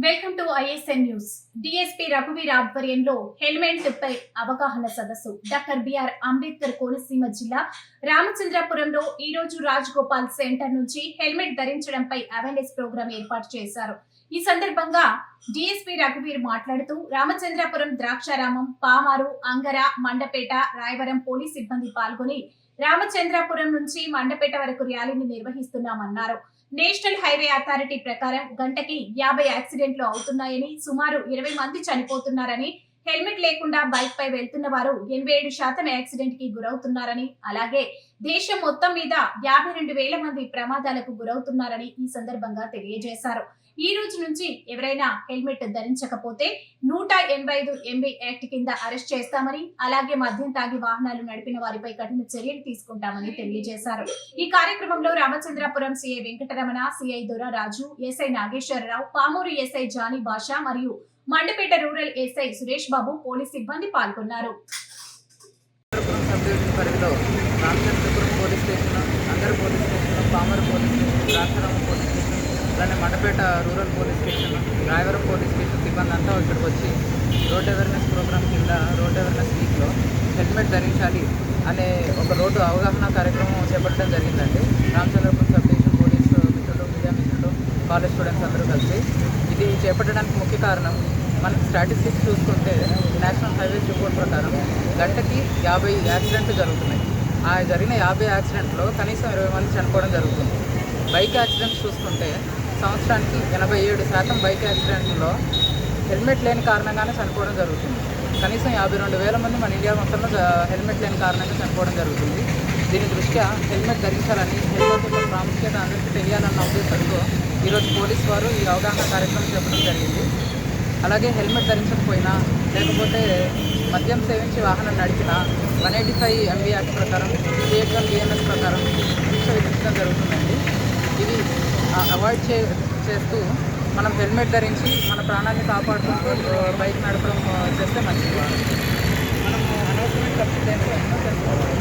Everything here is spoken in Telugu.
Welcome to ISN news. DSP రఘువీర్ ఆధ్వర్యంలో హెల్మెట్ పై అవగాహన సదస్సు డాక్టర్ బిఆర్ అంబేద్కర్ కోనసీమ జిల్లా రామచంద్రపురంలో ఈ రోజు రాజగోపాల్ సెంటర్ నుంచి హెల్మెట్ ధరించడంపై అవేర్నెస్ ప్రోగ్రాం ఏర్పాటు చేశారు. ఈ సందర్భంగా డిఎస్పీ రఘువీర్ మాట్లాడుతూ రామచంద్రపురం, ద్రాక్షారామం, పామారు, అంగర, మండపేట, రాయవరం పోలీస్ సిబ్బంది పాల్గొని రామచంద్రపురం నుంచి మండపేట వరకు ర్యాలీని నిర్వహిస్తున్నామన్నారు. నేషనల్ హైవే అథారిటీ ప్రకారం గంటకి 50 యాక్సిడెంట్లు అవుతున్నాయని, సుమారు 20 మంది చనిపోతున్నారని, హెల్మెట్ లేకుండా బైక్ పై వెళ్తున్న వారు 87% యాక్సిడెంట్ కి గురవుతున్నారని, అలాగే దేశం మొత్తం మీద 52,000 మంది ప్రమాదాలకు గురవుతున్నారని ఈ సందర్భంగా తెలియజేశారు. ఈ రోజు నుంచి ఎవరైనా హెల్మెట్ ధరించకపోతే 185 MB యాక్ట్ కింద అరెస్ట్ చేస్తామని, అలాగే మద్యం తాగి వాహనాలు నడిపిన వారిపై కఠిన చర్యలు తీసుకుంటామని తెలియజేశారు. ఈ కార్యక్రమంలో Ramachandrapuram CI Venkataramana, CI Doraraju, SI Nageswararao, Pamuru SI Jani Basha మరియు Mandapeta rural SI Suresh Babu, police సిబ్బంది పాల్గొన్నారు. అలానే Mandapeta rural police station, Rayavaram police station సిబ్బంది అంతా ఇక్కడికి వచ్చి రోడ్ అవేర్నెస్ ప్రోగ్రామ్ కింద రోడ్ అవేర్నెస్ వీక్లో హెల్మెట్ ధరించాలి అనే ఒక రోడ్డు అవగాహన కార్యక్రమం చేపట్టడం జరిగిందండి. రామచంద్రపురం సబ్ డివిజన్ పోలీసు మిత్రులు, మీడియా మిత్రులు, కాలేజ్ స్టూడెంట్స్ అందరూ కలిసి ఇది చేపట్టడానికి ముఖ్య కారణం, మనకి స్టాటిస్టిక్స్ చూసుకుంటే నేషనల్ హైవేస్ రిపోర్ట్ ప్రకారం గంటకి 50 యాక్సిడెంట్లు జరుగుతున్నాయి. ఆ జరిగిన 50 యాక్సిడెంట్లో కనీసం 20 మంది చనిపోవడం జరుగుతుంది. బైక్ యాక్సిడెంట్స్ చూసుకుంటే సంవత్సరానికి 87% బైక్ యాక్సిడెంట్లో హెల్మెట్ లేని కారణంగానే చనిపోవడం జరుగుతుంది. కనీసం 52,000 మంది మన ఇండియా మొత్తంలో హెల్మెట్ లేని కారణంగా చనిపోవడం జరుగుతుంది. దీని దృష్ట్యా హెల్మెట్ ధరించాలని, హెల్మెట్ యొక్క ప్రాముఖ్యత అందరికీ తెలియాలన్న ఉద్దేశంతో ఈరోజు పోలీస్ వారు ఈ అవగాహన కార్యక్రమం చెప్పడం జరిగింది. అలాగే హెల్మెట్ ధరించకపోయినా, లేకపోతే మద్యం సేవించి వాహనం నడిపినా 185 MB యాక్ట్ ప్రకారం, 81 BNS ప్రకారం శిక్ష విధించడం జరుగుతుందండి. ఇది అవాయిడ్ చేస్తూ మనం హెల్మెట్ ధరించి మన ప్రాణాన్ని కాపాడుకుంటూ బైక్ నడపడం చేస్తే మంచిది. మనము అనవసరమైన ఖర్చు ఎన్నో చేసుకోవాలి.